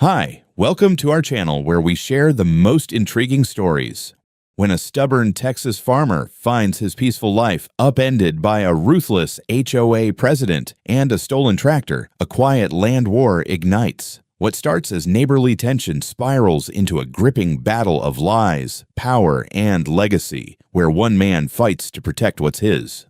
Hi, welcome to our channel where we share the most intriguing stories. When a stubborn Texas farmer finds his peaceful life upended by a ruthless HOA president and a stolen tractor, a quiet land war ignites. What starts as neighborly tension spirals into a gripping battle of lies, power, and legacy, where one man fights to protect what's his.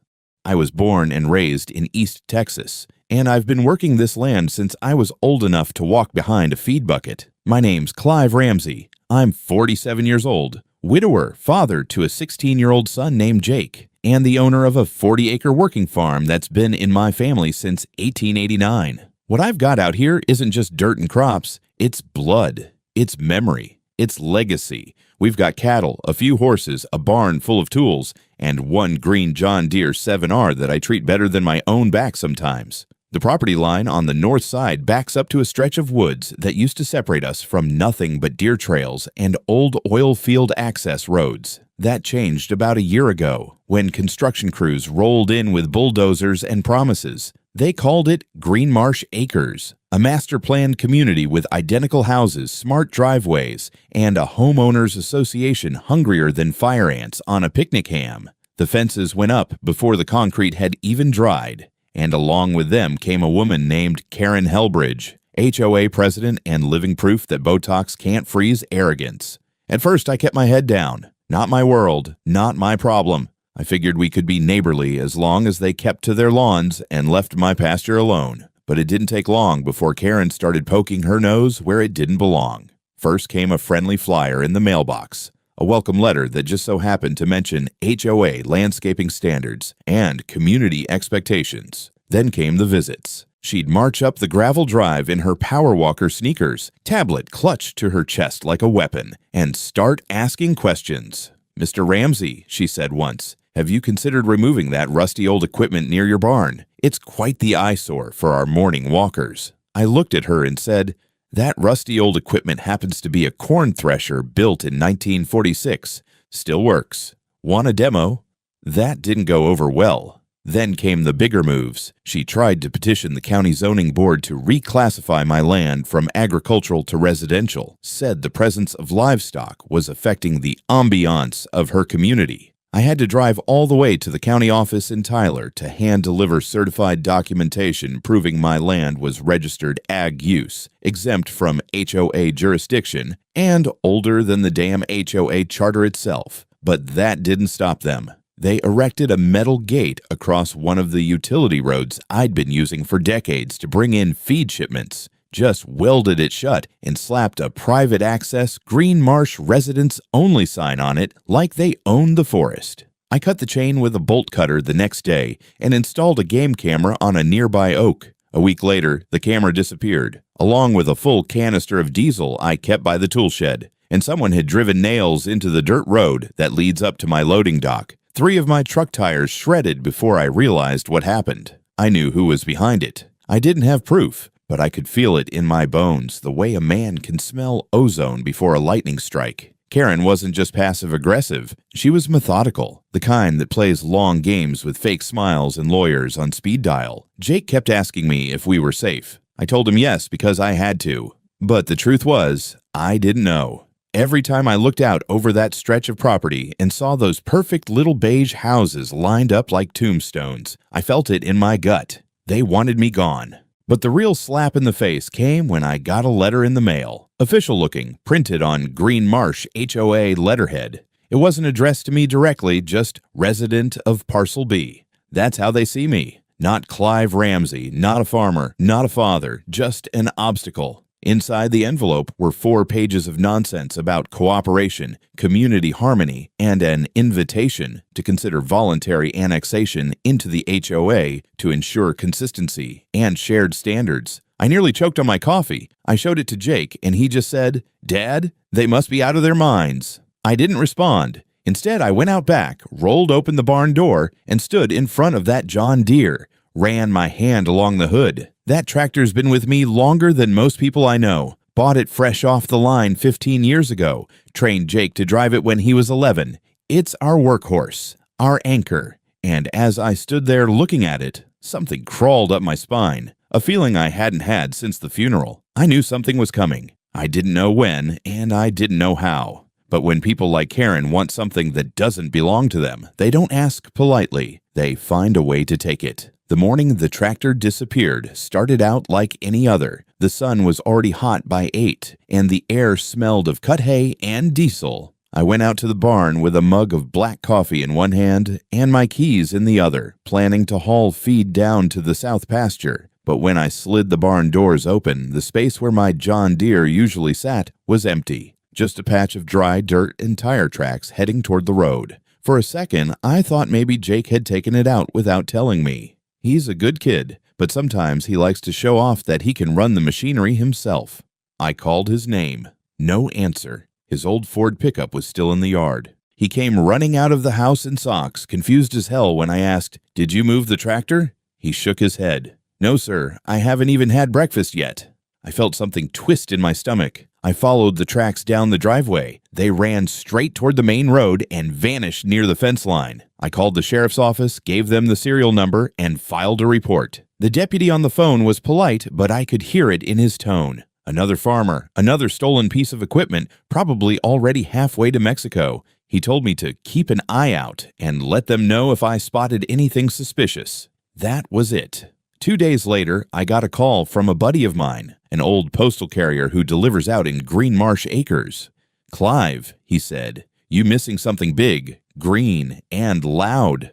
I was born and raised in East Texas, and I've been working this land since I was old enough to walk behind a feed bucket. My name's Clive Ramsey. I'm 47 years old, widower, father to a 16-year-old son named Jake, and the owner of a 40-acre working farm that's been in my family since 1889. What I've got out here isn't just dirt and crops, it's blood, it's memory, it's legacy. We've got cattle, a few horses, a barn full of tools, and one green John Deere 7R that I treat better than my own back sometimes. The property line on the north side backs up to a stretch of woods that used to separate us from nothing but deer trails and old oil field access roads. That changed about a year ago when construction crews rolled in with bulldozers and promises. They called it Green Marsh Acres, a master-planned community with identical houses, smart driveways, and a homeowners association hungrier than fire ants on a picnic ham. The fences went up before the concrete had even dried. And along with them came a woman named Karen Hellbridge, HOA president and living proof that Botox can't freeze arrogance. At first, I kept my head down. Not my world, not my problem. I figured we could be neighborly as long as they kept to their lawns and left my pasture alone. But it didn't take long before Karen started poking her nose where it didn't belong. First came a friendly flyer in the mailbox. A welcome letter that just so happened to mention HOA landscaping standards and community expectations. Then came the visits. She'd march up the gravel drive in her Power Walker sneakers, tablet clutched to her chest like a weapon, and start asking questions. "Mr. Ramsey," she said once, "have you considered removing that rusty old equipment near your barn? It's quite the eyesore for our morning walkers." I looked at her and said, "That rusty old equipment happens to be a corn thresher built in 1946. Still works. Want a demo?" That didn't go over well. Then came the bigger moves. She tried to petition the county zoning board to reclassify my land from agricultural to residential, said the presence of livestock was affecting the ambiance of her community. I had to drive all the way to the county office in Tyler to hand-deliver certified documentation proving my land was registered ag use, exempt from HOA jurisdiction, and older than the damn HOA charter itself. But that didn't stop them. They erected a metal gate across one of the utility roads I'd been using for decades to bring in feed shipments. Just welded it shut and slapped a private access Green Marsh residents only sign on it like they owned the forest. I cut the chain with a bolt cutter the next day and installed a game camera on a nearby oak. A week later, the camera disappeared, along with a full canister of diesel I kept by the tool shed, and someone had driven nails into the dirt road that leads up to my loading dock. 3 of my truck tires shredded before I realized what happened. I knew who was behind it. I didn't have proof, but I could feel it in my bones the way a man can smell ozone before a lightning strike. Karen wasn't just passive-aggressive, she was methodical, the kind that plays long games with fake smiles and lawyers on speed dial. Jake kept asking me if we were safe. I told him yes because I had to. But the truth was, I didn't know. Every time I looked out over that stretch of property and saw those perfect little beige houses lined up like tombstones, I felt it in my gut. They wanted me gone. But the real slap in the face came when I got a letter in the mail, official-looking, printed on Green Marsh HOA letterhead. It wasn't addressed to me directly, just resident of Parcel B. That's how they see me. Not Clive Ramsey, not a farmer, not a father, just an obstacle. Inside the envelope were 4 pages of nonsense about cooperation, community harmony, and an invitation to consider voluntary annexation into the HOA to ensure consistency and shared standards. I nearly choked on my coffee. I showed it to Jake, and he just said, "Dad, they must be out of their minds." I didn't respond. Instead, I went out back, rolled open the barn door, and stood in front of that John Deere, ran my hand along the hood. That tractor's been with me longer than most people I know. Bought it fresh off the line 15 years ago. Trained Jake to drive it when he was 11. It's our workhorse, our anchor. And as I stood there looking at it, something crawled up my spine. A feeling I hadn't had since the funeral. I knew something was coming. I didn't know when, and I didn't know how. But when people like Karen want something that doesn't belong to them, they don't ask politely. They find a way to take it. The morning the tractor disappeared started out like any other. The sun was already hot by 8, and the air smelled of cut hay and diesel. I went out to the barn with a mug of black coffee in one hand and my keys in the other, planning to haul feed down to the south pasture. But when I slid the barn doors open, the space where my John Deere usually sat was empty. Just a patch of dry dirt and tire tracks heading toward the road. For a second, I thought maybe Jake had taken it out without telling me. He's a good kid, but sometimes he likes to show off that he can run the machinery himself. I called his name. No answer. His old Ford pickup was still in the yard. He came running out of the house in socks, confused as hell when I asked, "Did you move the tractor?" He shook his head. "No, sir. I haven't even had breakfast yet." I felt something twist in my stomach. I followed the tracks down the driveway. They ran straight toward the main road and vanished near the fence line. I called the sheriff's office, gave them the serial number, and filed a report. The deputy on the phone was polite, but I could hear it in his tone. Another farmer, another stolen piece of equipment, probably already halfway to Mexico. He told me to keep an eye out and let them know if I spotted anything suspicious. That was it. 2 days later, I got a call from a buddy of mine, an old postal carrier who delivers out in Green Marsh Acres. "Clive," he said, "you missing something big, green, and loud."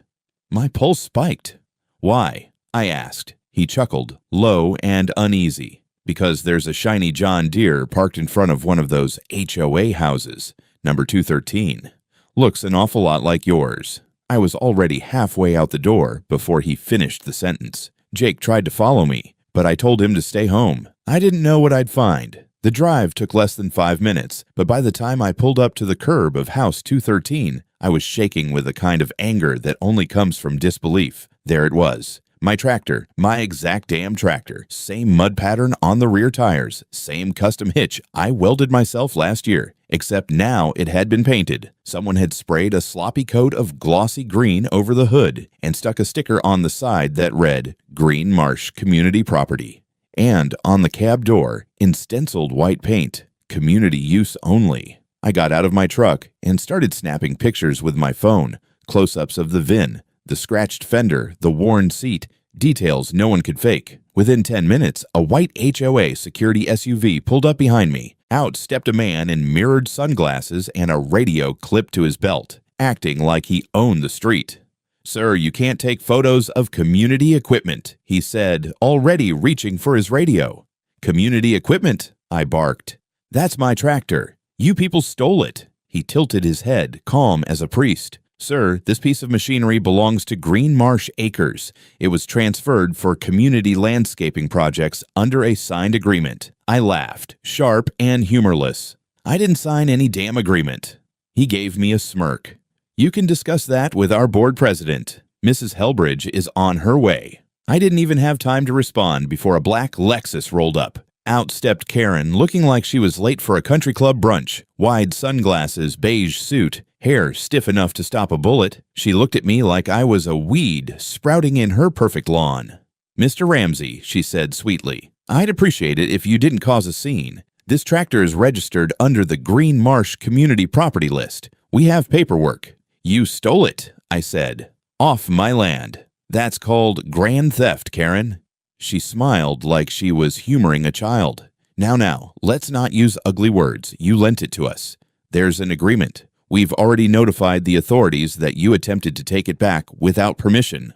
My pulse spiked. "Why?" I asked. He chuckled, low and uneasy. "Because there's a shiny John Deere parked in front of one of those HOA houses, number 213. Looks an awful lot like yours." I was already halfway out the door before he finished the sentence. Jake tried to follow me, but I told him to stay home. I didn't know what I'd find. The drive took less than 5 minutes, but by the time I pulled up to the curb of house 213, I was shaking with a kind of anger that only comes from disbelief. There it was. My tractor, my exact damn tractor, same mud pattern on the rear tires, same custom hitch I welded myself last year, except now it had been painted. Someone had sprayed a sloppy coat of glossy green over the hood and stuck a sticker on the side that read, "Green Marsh Community Property." And on the cab door, in stenciled white paint, "Community Use Only." I got out of my truck and started snapping pictures with my phone, close-ups of the VIN, the scratched fender, the worn seat, details no one could fake. Within 10 minutes, a white HOA security SUV pulled up behind me. Out stepped a man in mirrored sunglasses and a radio clipped to his belt, acting like he owned the street. "Sir, you can't take photos of community equipment," he said, already reaching for his radio. "Community equipment?" I barked. "That's my tractor. You people stole it." He tilted his head, calm as a priest. "Sir, this piece of machinery belongs to Green Marsh Acres. It was transferred for community landscaping projects under a signed agreement." I laughed, sharp and humorless. "I didn't sign any damn agreement." He gave me a smirk. "You can discuss that with our board president. Mrs. Helbridge is on her way." I didn't even have time to respond before a black Lexus rolled up. Out stepped Karen, looking like she was late for a country club brunch. Wide sunglasses, beige suit, hair stiff enough to stop a bullet. She looked at me like I was a weed sprouting in her perfect lawn. "Mr. Ramsey," she said sweetly, "I'd appreciate it if you didn't cause a scene. This tractor is registered under the Green Marsh Community Property List. We have paperwork." "You stole it," I said. "Off my land. That's called grand theft, Karen." She smiled like she was humoring a child. Now, let's not use ugly words. You lent it to us. There's an agreement. We've already notified the authorities that you attempted to take it back without permission."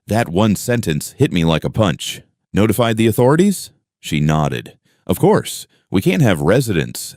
That one sentence hit me like a punch. "Notified the authorities?" She nodded. "Of course. We can't have residents,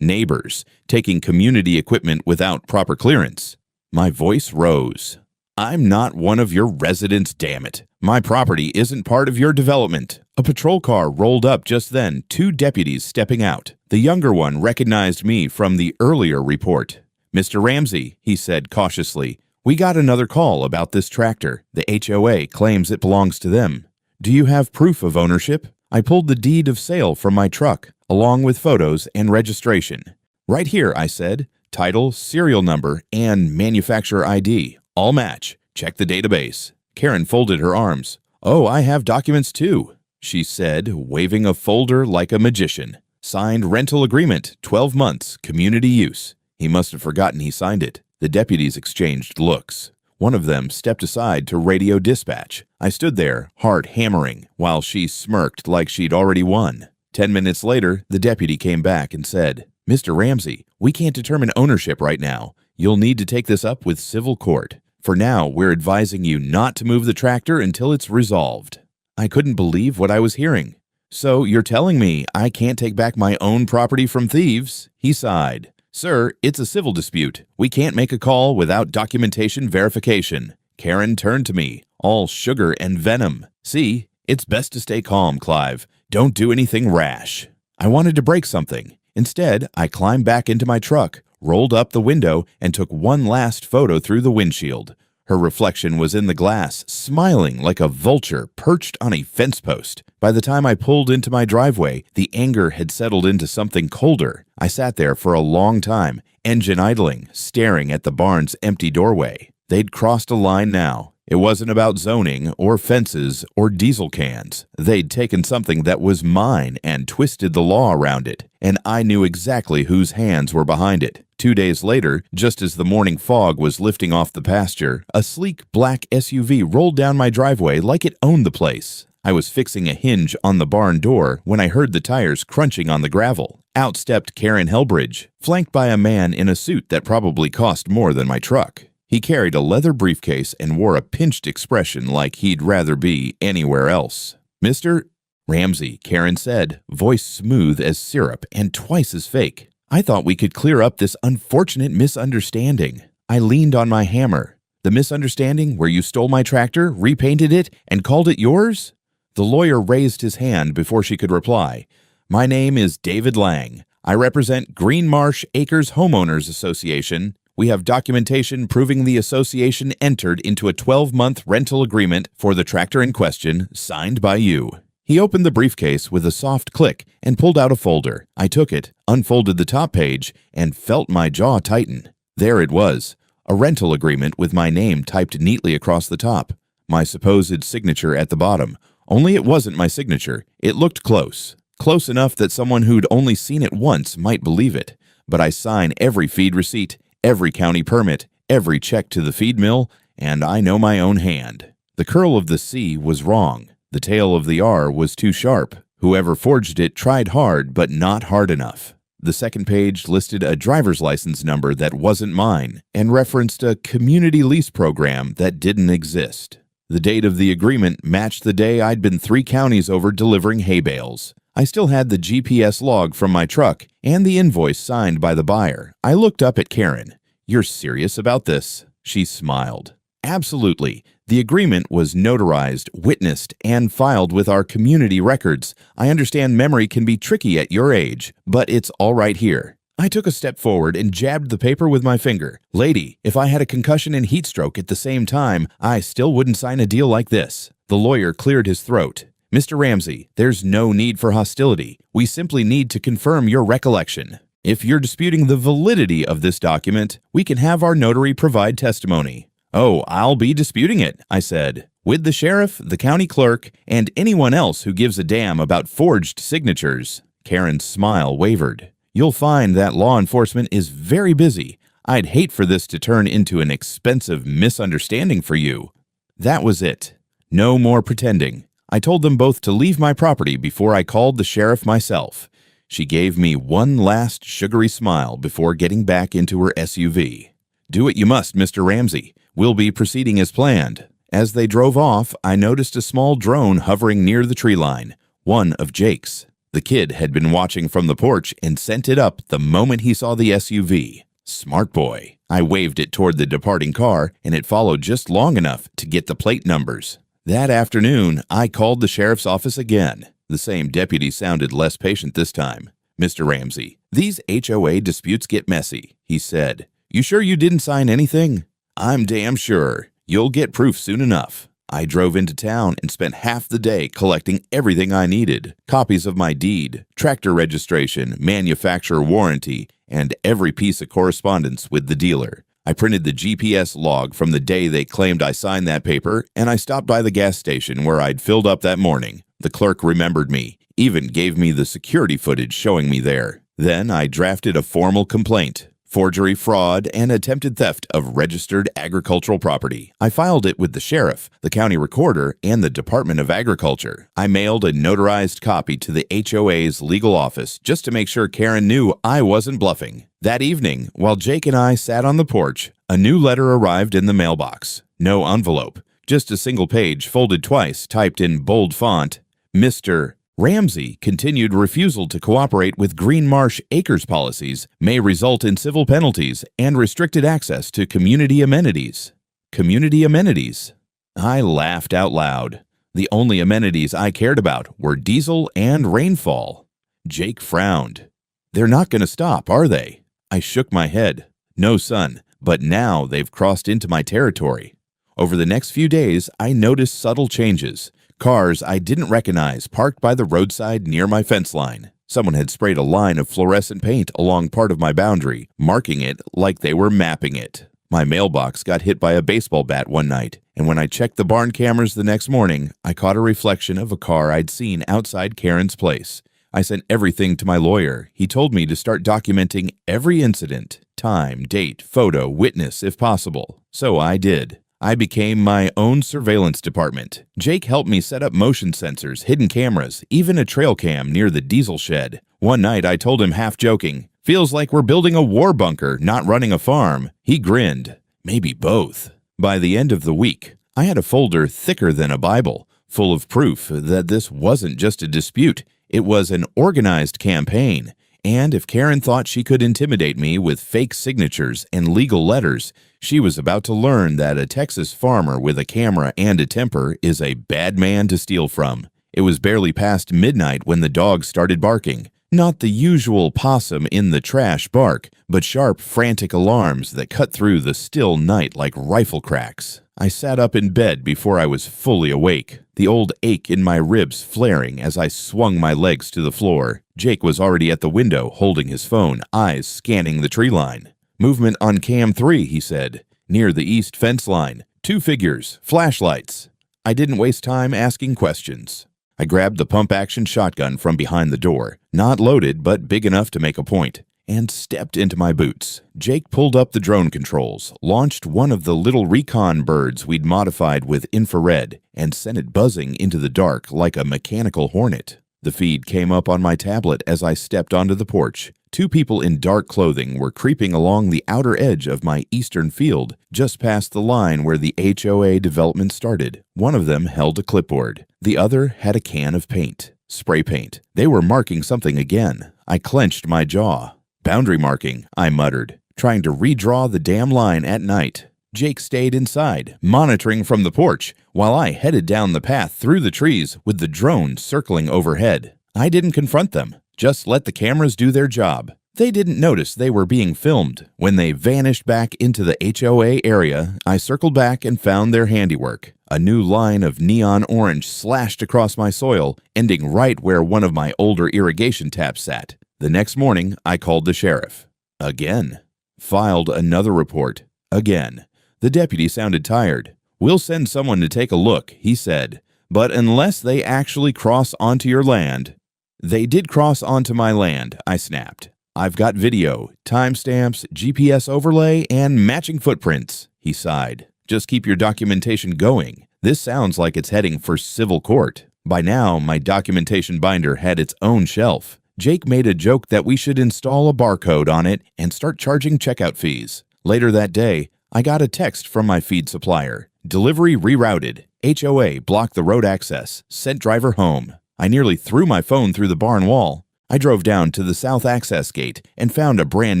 neighbors, taking community equipment without proper clearance." My voice rose. "I'm not one of your residents, damn it. My property isn't part of your development." A patrol car rolled up just then, 2 deputies stepping out. The younger one recognized me from the earlier report. "Mr. Ramsey," he said cautiously, "we got another call about this tractor. The HOA claims it belongs to them. Do you have proof of ownership?" I pulled the deed of sale from my truck, along with photos and registration. "Right here," I said. "Title, serial number, and manufacturer ID. All match. Check the database." Karen folded her arms. "Oh, I have documents too," she said, waving a folder like a magician. Signed rental agreement, 12 months, community use. He must have forgotten he signed it. The deputies exchanged looks. One of them stepped aside to radio dispatch. I stood there, heart hammering, while she smirked like she'd already won. 10 minutes later, the deputy came back and said, "Mr. Ramsey, we can't determine ownership right now. You'll need to take this up with civil court. For now, we're advising you not to move the tractor until it's resolved." I couldn't believe what I was hearing. "So you're telling me I can't take back my own property from thieves?" He sighed. "Sir, it's a civil dispute. We can't make a call without documentation verification." Karen turned to me, all sugar and venom. "See, it's best to stay calm, Clive. Don't do anything rash." I wanted to break something. Instead, I climbed back into my truck, rolled up the window, and took one last photo through the windshield. Her reflection was in the glass, smiling like a vulture perched on a fence post. By the time I pulled into my driveway, the anger had settled into something colder. I sat there for a long time, engine idling, staring at the barn's empty doorway. They'd crossed a line now. It wasn't about zoning or fences or diesel cans. They'd taken something that was mine and twisted the law around it, and I knew exactly whose hands were behind it. 2 days later, just as the morning fog was lifting off the pasture, a sleek black SUV rolled down my driveway like it owned the place. I was fixing a hinge on the barn door when I heard the tires crunching on the gravel. Out stepped Karen Helbridge, flanked by a man in a suit that probably cost more than my truck. He carried a leather briefcase and wore a pinched expression like he'd rather be anywhere else. "Mr. Ramsey," Karen said, voice smooth as syrup and twice as fake. "I thought we could clear up this unfortunate misunderstanding." I leaned on my hammer. "The misunderstanding where you stole my tractor, repainted it, and called it yours?" The lawyer raised his hand before she could reply. "My name is David Lang. I represent Green Marsh Acres Homeowners Association. We have documentation proving the association entered into a 12-month rental agreement for the tractor in question, signed by you." He opened the briefcase with a soft click and pulled out a folder. I took it, unfolded the top page, and felt my jaw tighten. There it was, a rental agreement with my name typed neatly across the top, my supposed signature at the bottom. Only it wasn't my signature. It looked close. Close enough that someone who'd only seen it once might believe it. But I sign every feed receipt, every county permit, every check to the feed mill, and I know my own hand. The curl of the C was wrong. The tail of the R was too sharp. Whoever forged it tried hard, but not hard enough. The second page listed a driver's license number that wasn't mine and referenced a community lease program that didn't exist. The date of the agreement matched the day I'd been 3 counties over delivering hay bales. I still had the GPS log from my truck and the invoice signed by the buyer. I looked up at Karen. "You're serious about this?" She smiled. "Absolutely. The agreement was notarized, witnessed, and filed with our community records. I understand memory can be tricky at your age, but it's all right here." I took a step forward and jabbed the paper with my finger. "Lady, if I had a concussion and heat stroke at the same time, I still wouldn't sign a deal like this." The lawyer cleared his throat. "Mr. Ramsey, there's no need for hostility. We simply need to confirm your recollection. If you're disputing the validity of this document, we can have our notary provide testimony." "Oh, I'll be disputing it," I said, "with the sheriff, the county clerk, and anyone else who gives a damn about forged signatures." Karen's smile wavered. "You'll find that law enforcement is very busy. I'd hate for this to turn into an expensive misunderstanding for you." That was it. No more pretending. I told them both to leave my property before I called the sheriff myself. She gave me one last sugary smile before getting back into her SUV. "Do what you must, Mr. Ramsey. We'll be proceeding as planned." As they drove off, I noticed a small drone hovering near the tree line, one of Jake's. The kid had been watching from the porch and sent it up the moment he saw the SUV. Smart boy. I waved it toward the departing car, and it followed just long enough to get the plate numbers. That afternoon, I called the sheriff's office again. The same deputy sounded less patient this time. "Mr. Ramsey, these HOA disputes get messy," he said. "You sure you didn't sign anything?" "I'm damn sure. You'll get proof soon enough." I drove into town and spent half the day collecting everything I needed. Copies of my deed, tractor registration, manufacturer warranty, and every piece of correspondence with the dealer. I printed the GPS log from the day they claimed I signed that paper, and I stopped by the gas station where I'd filled up that morning. The clerk remembered me, even gave me the security footage showing me there. Then I drafted a formal complaint. Forgery, fraud, and attempted theft of registered agricultural property. I filed it with the sheriff, the county recorder, and the Department of Agriculture. I mailed a notarized copy to the HOA's legal office just to make sure Karen knew I wasn't bluffing. That evening, while Jake and I sat on the porch, a new letter arrived in the mailbox. No envelope, just a single page folded twice, typed in bold font, Mr. Ramsey continued refusal to cooperate with Green Marsh Acres policies may result in civil penalties and restricted access to community amenities. Community amenities? I laughed out loud. The only amenities I cared about were diesel and rainfall. Jake frowned. They're not going to stop, are they? I shook my head. No, son, but now they've crossed into my territory. Over the next few days, I noticed subtle changes. Cars I didn't recognize parked by the roadside near my fence line. Someone had sprayed a line of fluorescent paint along part of my boundary, marking it like they were mapping it. My mailbox got hit by a baseball bat one night, and when I checked the barn cameras the next morning, I caught a reflection of a car I'd seen outside Karen's place. I sent everything to my lawyer. He told me to start documenting every incident, time, date, photo, witness, if possible. So I did. I became my own surveillance department. Jake helped me set up motion sensors, hidden cameras, even a trail cam near the diesel shed. One night I told him half joking, "Feels like we're building a war bunker, not running a farm." He grinned. Maybe both. By the end of the week, I had a folder thicker than a Bible, full of proof that this wasn't just a dispute. It was an organized campaign. And if Karen thought she could intimidate me with fake signatures and legal letters, she was about to learn that a Texas farmer with a camera and a temper is a bad man to steal from. It was barely past midnight when the dog started barking. Not the usual possum in the trash bark, but sharp, frantic alarms that cut through the still night like rifle cracks. I sat up in bed before I was fully awake, the old ache in my ribs flaring as I swung my legs to the floor. Jake was already at the window, holding his phone, eyes scanning the tree line. "Movement on cam 3, he said. "Near the east fence line. 2 figures, flashlights." I didn't waste time asking questions. I grabbed the pump-action shotgun from behind the door, not loaded but big enough to make a point, and stepped into my boots. Jake pulled up the drone controls, launched one of the little recon birds we'd modified with infrared, and sent it buzzing into the dark like a mechanical hornet. The feed came up on my tablet as I stepped onto the porch. 2 people in dark clothing were creeping along the outer edge of my eastern field, just past the line where the HOA development started. One of them held a clipboard. The other had a can of paint. Spray paint. They were marking something again. I clenched my jaw. "Boundary marking," I muttered, trying to redraw the damn line at night. Jake stayed inside, monitoring from the porch, while I headed down the path through the trees with the drone circling overhead. I didn't confront them, just let the cameras do their job. They didn't notice they were being filmed. When they vanished back into the HOA area, I circled back and found their handiwork. A new line of neon orange slashed across my soil, ending right where one of my older irrigation taps sat. The next morning, I called the sheriff. Again. Filed another report. Again. The deputy sounded tired. "We'll send someone to take a look," he said. "But unless they actually cross onto your land—" "They did cross onto my land," I snapped. "I've got video, timestamps, GPS overlay, and matching footprints," he sighed. "Just keep your documentation going. This sounds like it's heading for civil court." By now, my documentation binder had its own shelf. Jake made a joke that we should install a barcode on it and start charging checkout fees. Later that day, I got a text from my feed supplier. "Delivery rerouted. HOA blocked the road access. Sent driver home." I nearly threw my phone through the barn wall. I drove down to the south access gate and found a brand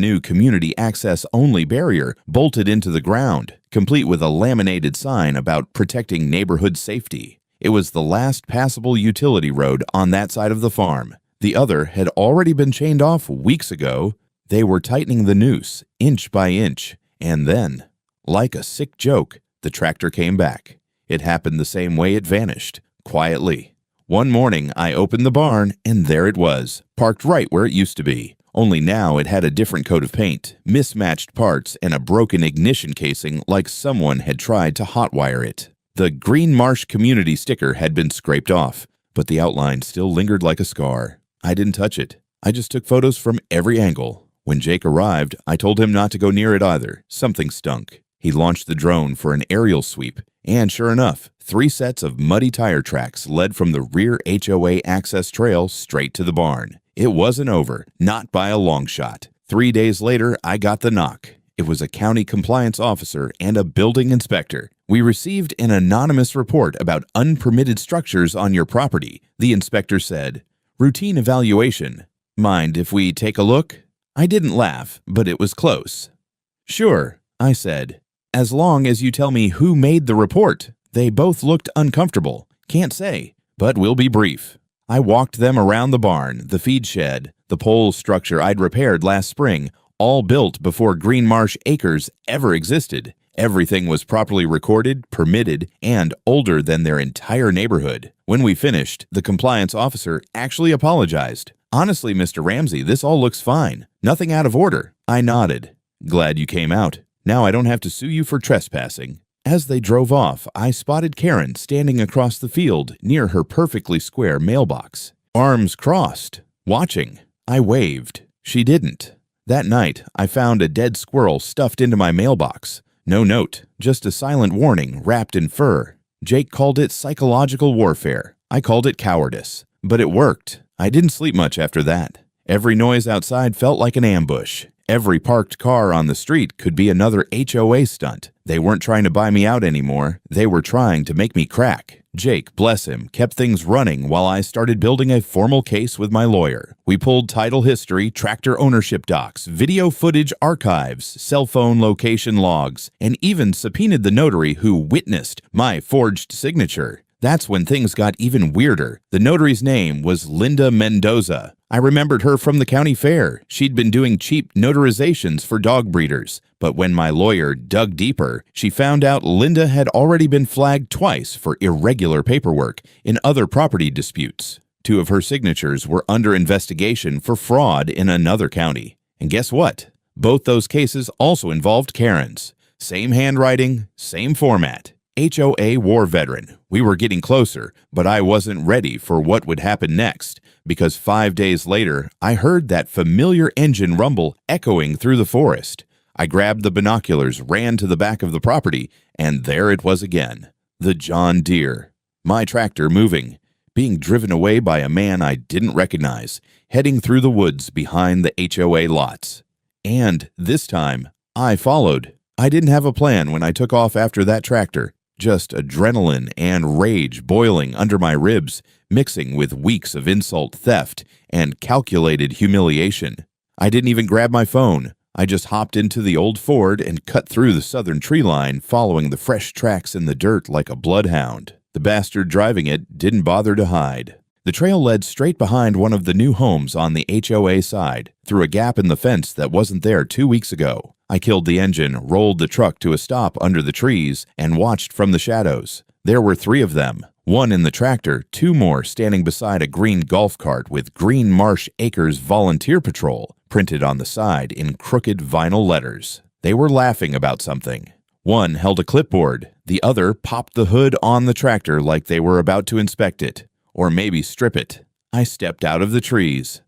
new community access only barrier bolted into the ground, complete with a laminated sign about protecting neighborhood safety. It was the last passable utility road on that side of the farm. The other had already been chained off weeks ago. They were tightening the noose, inch by inch, and then, like a sick joke, the tractor came back. It happened the same way it vanished, quietly. One morning, I opened the barn, and there it was, parked right where it used to be. Only now it had a different coat of paint, mismatched parts, and a broken ignition casing like someone had tried to hotwire it. The Green Marsh Community sticker had been scraped off, but the outline still lingered like a scar. I didn't touch it. I just took photos from every angle. When Jake arrived, I told him not to go near it either. Something stunk. He launched the drone for an aerial sweep, and sure enough, 3 sets of muddy tire tracks led from the rear HOA access trail straight to the barn. It wasn't over, not by a long shot. 3 days later, I got the knock. It was a county compliance officer and a building inspector. We received an anonymous report about unpermitted structures on your property. The inspector said, "Routine evaluation. Mind if we take a look?" I didn't laugh, but it was close. "Sure," I said, "as long as you tell me who made the report." They both looked uncomfortable. Can't say, but we'll be brief. I walked them around the barn, the feed shed, the pole structure I'd repaired last spring, all built before Green Marsh Acres ever existed. Everything was properly recorded, permitted, and older than their entire neighborhood. When we finished, the compliance officer actually apologized. "Honestly, Mr. Ramsey, this all looks fine. Nothing out of order." I nodded. "Glad you came out. Now I don't have to sue you for trespassing." As they drove off, I spotted Karen standing across the field near her perfectly square mailbox. Arms crossed, watching. I waved. She didn't. That night, I found a dead squirrel stuffed into my mailbox. No note, just a silent warning wrapped in fur. Jake called it psychological warfare. I called it cowardice. But it worked. I didn't sleep much after that. Every noise outside felt like an ambush. Every parked car on the street could be another HOA stunt. They weren't trying to buy me out anymore. They were trying to make me crack. Jake, bless him, kept things running while I started building a formal case with my lawyer. We pulled title history, tractor ownership docs, video footage archives, cell phone location logs, and even subpoenaed the notary who witnessed my forged signature. That's when things got even weirder. The notary's name was Linda Mendoza. I remembered her from the county fair. She'd been doing cheap notarizations for dog breeders. But when my lawyer dug deeper, she found out Linda had already been flagged twice for irregular paperwork in other property disputes. 2 of her signatures were under investigation for fraud in another county. And guess what? Both those cases also involved Karens. Same handwriting, same format. HOA war veteran. We were getting closer, but I wasn't ready for what would happen next, because 5 days later, I heard that familiar engine rumble echoing through the forest. I grabbed the binoculars, ran to the back of the property, and there it was again. The John Deere. My tractor moving, being driven away by a man I didn't recognize, heading through the woods behind the HOA lots. And this time, I followed. I didn't have a plan when I took off after that tractor. Just adrenaline and rage boiling under my ribs, mixing with weeks of insult theft and calculated humiliation. I didn't even grab my phone. I just hopped into the old Ford and cut through the southern tree line, following the fresh tracks in the dirt like a bloodhound. The bastard driving it didn't bother to hide. The trail led straight behind one of the new homes on the HOA side, through a gap in the fence that wasn't there 2 weeks ago. I killed the engine, rolled the truck to a stop under the trees, and watched from the shadows. There were 3 of them, 1 in the tractor, 2 more standing beside a green golf cart with Green Marsh Acres Volunteer Patrol printed on the side in crooked vinyl letters. They were laughing about something. One held a clipboard. The other popped the hood on the tractor like they were about to inspect it, or maybe strip it. I stepped out of the trees.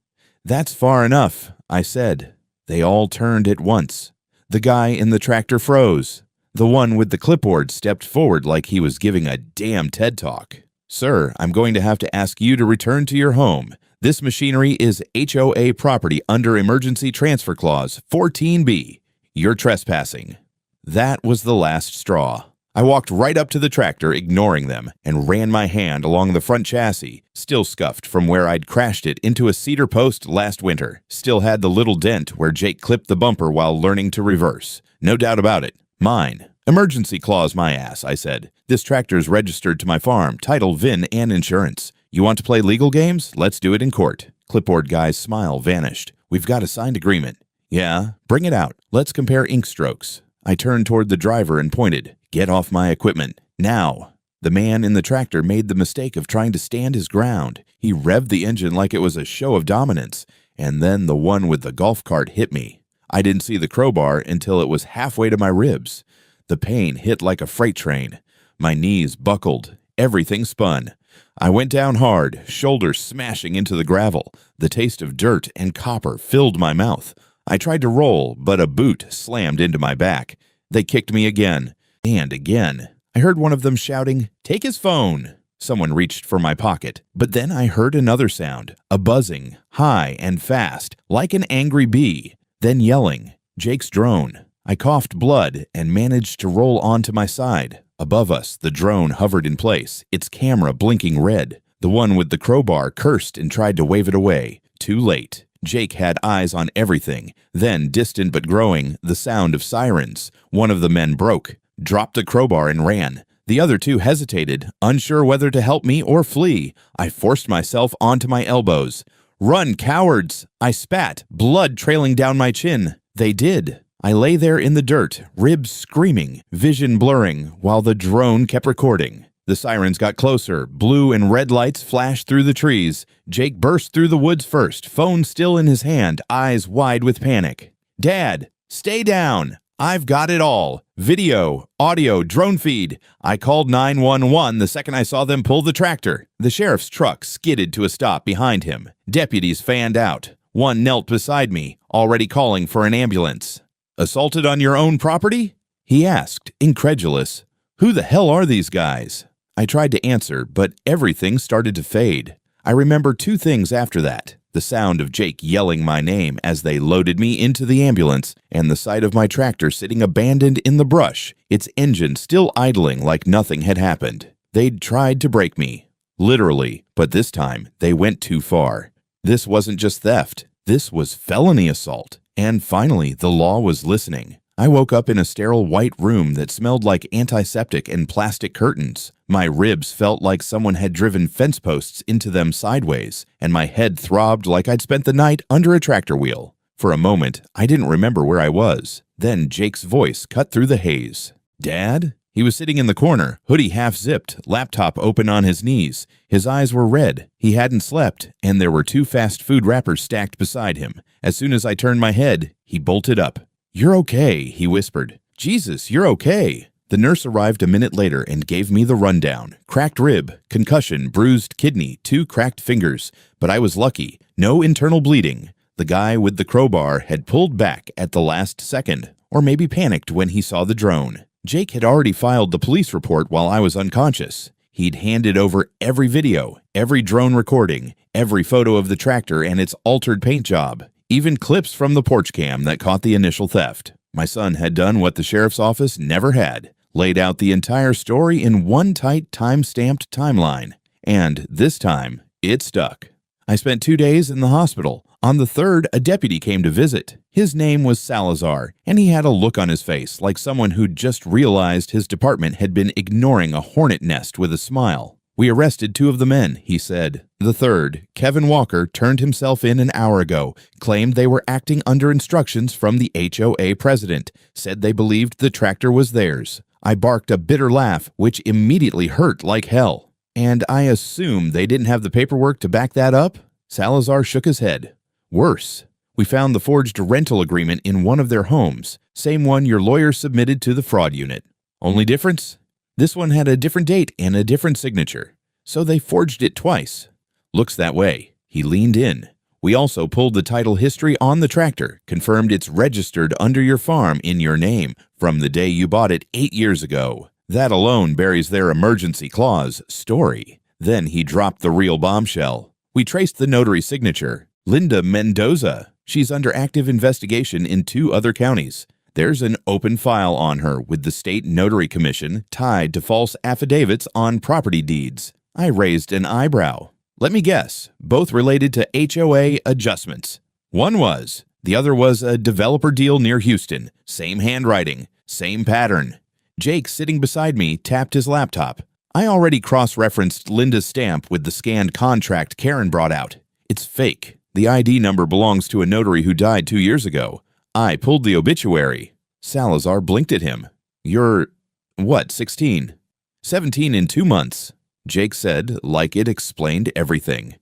"That's far enough," I said. They all turned at once. The guy in the tractor froze. The one with the clipboard stepped forward like he was giving a damn TED Talk. "Sir, I'm going to have to ask you to return to your home. This machinery is HOA property under Emergency Transfer Clause 14B. You're trespassing." That was the last straw. I walked right up to the tractor, ignoring them, and ran my hand along the front chassis, still scuffed from where I'd crashed it into a cedar post last winter. Still had the little dent where Jake clipped the bumper while learning to reverse. No doubt about it. Mine. "Emergency clause, my ass," I said. "This tractor's registered to my farm, title, VIN, and insurance. You want to play legal games? Let's do it in court." Clipboard guy's smile vanished. "We've got a signed agreement." "Yeah, bring it out. Let's compare ink strokes." I turned toward the driver and pointed. "Get off my equipment. Now." The man in the tractor made the mistake of trying to stand his ground. He revved the engine like it was a show of dominance, and then the one with the golf cart hit me. I didn't see the crowbar until it was halfway to my ribs. The pain hit like a freight train. My knees buckled. Everything spun. I went down hard, shoulders smashing into the gravel. The taste of dirt and copper filled my mouth. I tried to roll, but a boot slammed into my back. They kicked me again and again. I heard one of them shouting, "Take his phone!" Someone reached for my pocket, but then I heard another sound, a buzzing, high and fast, like an angry bee. Then yelling, Jake's drone. I coughed blood and managed to roll onto my side. Above us, the drone hovered in place, its camera blinking red. The one with the crowbar cursed and tried to wave it away. Too late. Jake had eyes on everything. Then, distant but growing, the sound of sirens. One of the men broke, dropped the crowbar and ran. The other two hesitated, unsure whether to help me or flee. I forced myself onto my elbows. "Run, cowards!" I spat, blood trailing down my chin. They did. I lay there in the dirt, ribs screaming, vision blurring, while the drone kept recording. The sirens got closer, blue and red lights flashed through the trees. Jake burst through the woods first, phone still in his hand, eyes wide with panic. "Dad, stay down! I've got it all. Video, audio, drone feed." I called 911 the second I saw them pull the tractor. The sheriff's truck skidded to a stop behind him. Deputies fanned out. One knelt beside me, already calling for an ambulance. "Assaulted on your own property?" he asked, incredulous. "Who the hell are these guys?" I tried to answer, but everything started to fade. I remember two things after that. The sound of Jake yelling my name as they loaded me into the ambulance, and the sight of my tractor sitting abandoned in the brush, its engine still idling like nothing had happened. They'd tried to break me. Literally, but this time they went too far. This wasn't just theft. This was felony assault. And finally, the law was listening. I woke up in a sterile white room that smelled like antiseptic and plastic curtains. My ribs felt like someone had driven fence posts into them sideways, and my head throbbed like I'd spent the night under a tractor wheel. For a moment, I didn't remember where I was. Then Jake's voice cut through the haze. "Dad?" He was sitting in the corner, hoodie half-zipped, laptop open on his knees. His eyes were red. He hadn't slept, and there were two fast food wrappers stacked beside him. As soon as I turned my head, he bolted up. "You're okay," he whispered. "Jesus, you're okay." The nurse arrived a minute later and gave me the rundown. Cracked rib, concussion, bruised kidney, 2 cracked fingers. But I was lucky. No internal bleeding. The guy with the crowbar had pulled back at the last second, or maybe panicked when he saw the drone. Jake had already filed the police report while I was unconscious. He'd handed over every video, every drone recording, every photo of the tractor and its altered paint job. Even clips from the porch cam that caught the initial theft. My son had done what the sheriff's office never had, laid out the entire story in one tight time-stamped timeline. And this time, it stuck. I spent 2 days in the hospital. On the third, a deputy came to visit. His name was Salazar, and he had a look on his face like someone who'd just realized his department had been ignoring a hornet nest with a smile. "We arrested 2 of the men," he said. "The third, Kevin Walker, turned himself in an hour ago, claimed they were acting under instructions from the HOA president, said they believed the tractor was theirs." I barked a bitter laugh, which immediately hurt like hell. "And I assume they didn't have the paperwork to back that up?" Salazar shook his head. "Worse. We found the forged rental agreement in one of their homes, same one your lawyer submitted to the fraud unit. Only difference? This one had a different date and a different signature. So they forged it twice." "Looks that way." He leaned in. "We also pulled the title history on the tractor, confirmed it's registered under your farm in your name from the day you bought it 8 years ago. That alone buries their emergency clause story." Then he dropped the real bombshell. "We traced the notary signature. Linda Mendoza. She's under active investigation in 2 other counties. There's an open file on her with the state notary commission tied to false affidavits on property deeds." I raised an eyebrow. "Let me guess, both related to HOA adjustments." "One was. The other was a developer deal near Houston. Same handwriting, same pattern." Jake, sitting beside me, tapped his laptop. I already cross-referenced Linda's stamp with the scanned contract Karen brought out. It's fake. The ID number belongs to a notary who died 2 years ago. I pulled the obituary. Salazar blinked at him. "You're, what, 16? 17 in 2 months. Jake said, like it explained everything.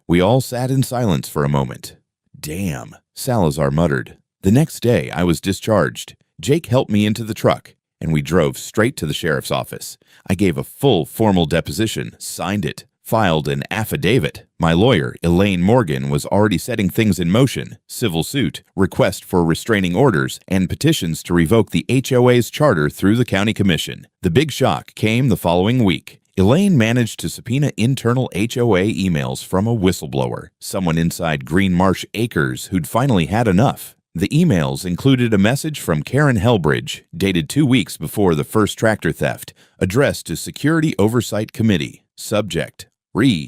We all sat in silence for a moment. "Damn," Salazar muttered. The next day, I was discharged. Jake helped me into the truck, and we drove straight to the sheriff's office. I gave a full formal deposition, signed it, filed an affidavit. My lawyer, Elaine Morgan, was already setting things in motion: civil suit, request for restraining orders, and petitions to revoke the HOA's charter through the county commission. The big shock came the following week. Elaine managed to subpoena internal HOA emails from a whistleblower, someone inside Green Marsh Acres who'd finally had enough. The emails included a message from Karen Helbridge, dated 2 weeks before the first tractor theft, addressed to Security Oversight Committee. Subject: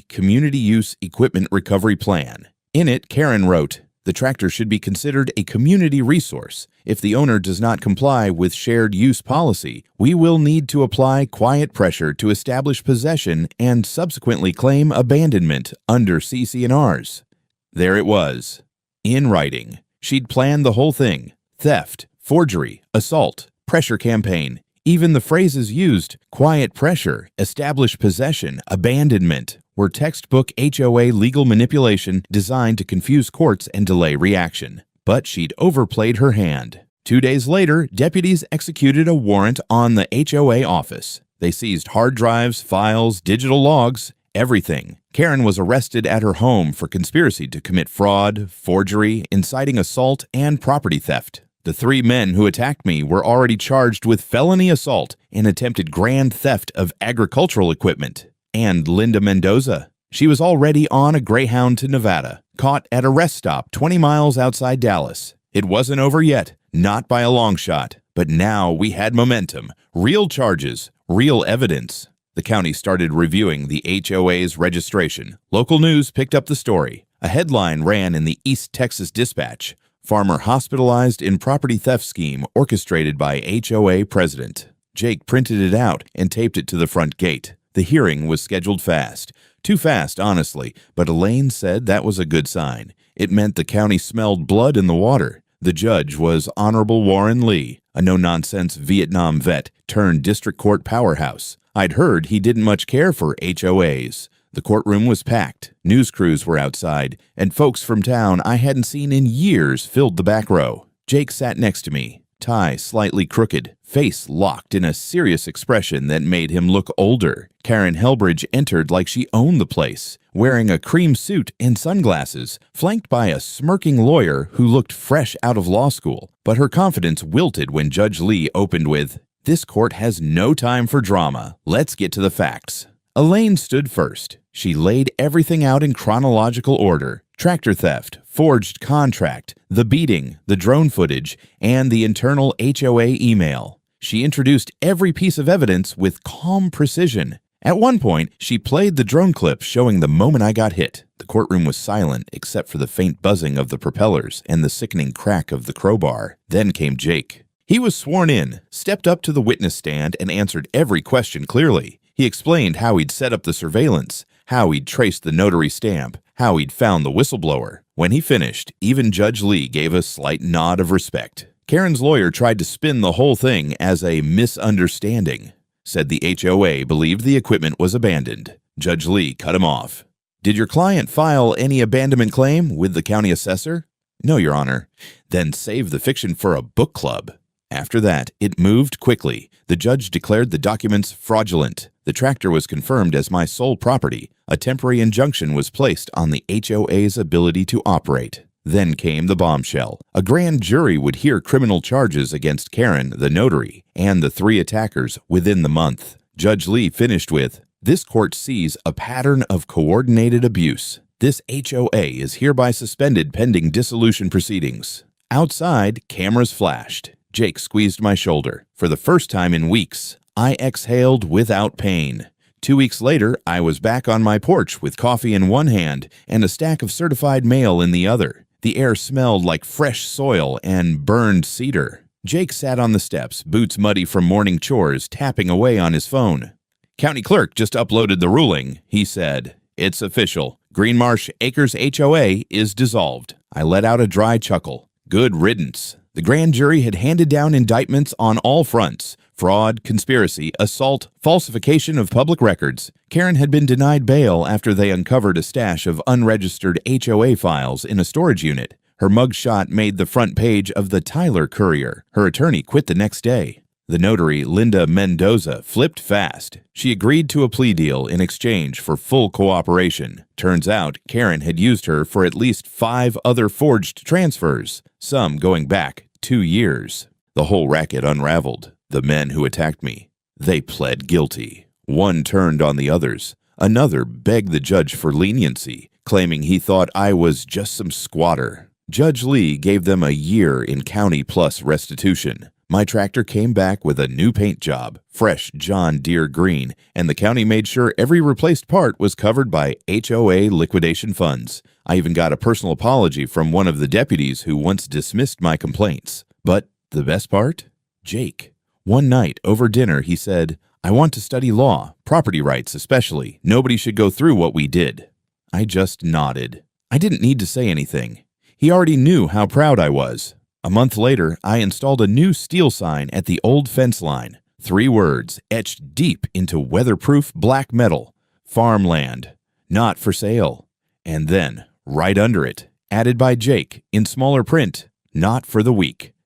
Community Use Equipment Recovery Plan. In it, Karen wrote, "The tractor should be considered a community resource. If the owner does not comply with shared use policy, we will need to apply quiet pressure to establish possession and subsequently claim abandonment under CC&Rs." There it was, in writing. She'd planned the whole thing: theft, forgery, assault, pressure campaign. Even the phrases used, quiet pressure, establish possession, abandonment, were textbook HOA legal manipulation designed to confuse courts and delay reaction. But she'd overplayed her hand. 2 days later, deputies executed a warrant on the HOA office. They seized hard drives, files, digital logs, everything. Karen was arrested at her home for conspiracy to commit fraud, forgery, inciting assault, and property theft. The 3 men who attacked me were already charged with felony assault and attempted grand theft of agricultural equipment. And Linda Mendoza. She was already on a Greyhound to Nevada, caught at a rest stop 20 miles outside Dallas. It wasn't over yet, not by a long shot. But now we had momentum, real charges, real evidence. The county started reviewing the HOA's registration. Local news picked up the story. A headline ran in the East Texas Dispatch: "Farmer hospitalized in property theft scheme orchestrated by HOA president." Jake printed it out and taped it to the front gate. The hearing was scheduled fast. Too fast, honestly, but Elaine said that was a good sign. It meant the county smelled blood in the water. The judge was Honorable Warren Lee, a no-nonsense Vietnam vet turned district court powerhouse. I'd heard he didn't much care for HOAs. The courtroom was packed, news crews were outside, and folks from town I hadn't seen in years filled the back row. Jake sat next to me, tie slightly crooked, face locked in a serious expression that made him look older. Karen Helbridge entered like she owned the place, wearing a cream suit and sunglasses, flanked by a smirking lawyer who looked fresh out of law school. But her confidence wilted when Judge Lee opened with, "This court has no time for drama. Let's get to the facts." Elaine stood first. She laid everything out in chronological order: tractor theft, forged contract, the beating, the drone footage, and the internal HOA email. She introduced every piece of evidence with calm precision. At one point, she played the drone clip showing the moment I got hit. The courtroom was silent except for the faint buzzing of the propellers and the sickening crack of the crowbar. Then came Jake. He was sworn in, stepped up to the witness stand, and answered every question clearly. He explained how he'd set up the surveillance, how he'd traced the notary stamp, how he'd found the whistleblower. When he finished, even Judge Lee gave a slight nod of respect. Karen's lawyer tried to spin the whole thing as a misunderstanding. Said the HOA believed the equipment was abandoned. Judge Lee cut him off. "Did your client file any abandonment claim with the county assessor?" "No, Your Honor." "Then save the fiction for a book club." After that, it moved quickly. The judge declared the documents fraudulent. The tractor was confirmed as my sole property. A temporary injunction was placed on the HOA's ability to operate. Then came the bombshell. A grand jury would hear criminal charges against Karen, the notary, and the 3 attackers within the month. Judge Lee finished with, "This court sees a pattern of coordinated abuse. This HOA is hereby suspended pending dissolution proceedings." Outside, cameras flashed. Jake squeezed my shoulder. For the first time in weeks, I exhaled without pain. 2 weeks later, I was back on my porch with coffee in one hand and a stack of certified mail in the other. The air smelled like fresh soil and burned cedar. Jake sat on the steps, boots muddy from morning chores, tapping away on his phone. "County clerk just uploaded the ruling," he said. "It's official. Green Marsh Acres HOA is dissolved." I let out a dry chuckle. Good riddance. The grand jury had handed down indictments on all fronts: fraud, conspiracy, assault, falsification of public records. Karen had been denied bail after they uncovered a stash of unregistered HOA files in a storage unit. Her mugshot made the front page of the Tyler Courier. Her attorney quit the next day. The notary, Linda Mendoza, flipped fast. She agreed to a plea deal in exchange for full cooperation. Turns out, Karen had used her for at least 5 other forged transfers, some going back 2 years. The whole racket unraveled. The men who attacked me, they pled guilty. One turned on the others. Another begged the judge for leniency, claiming he thought I was just some squatter. Judge Lee gave them a year in county plus restitution. My tractor came back with a new paint job, fresh John Deere green, and the county made sure every replaced part was covered by HOA liquidation funds. I even got a personal apology from one of the deputies who once dismissed my complaints. But the best part? Jake. One night over dinner he said, "I want to study law, property rights especially. Nobody should go through what we did." I just nodded. I didn't need to say anything. He already knew how proud I was. A month later, I installed a new steel sign at the old fence line. 3 words etched deep into weatherproof black metal. Farmland. Not for sale. And then, right under it, added by Jake, in smaller print, not for the weak.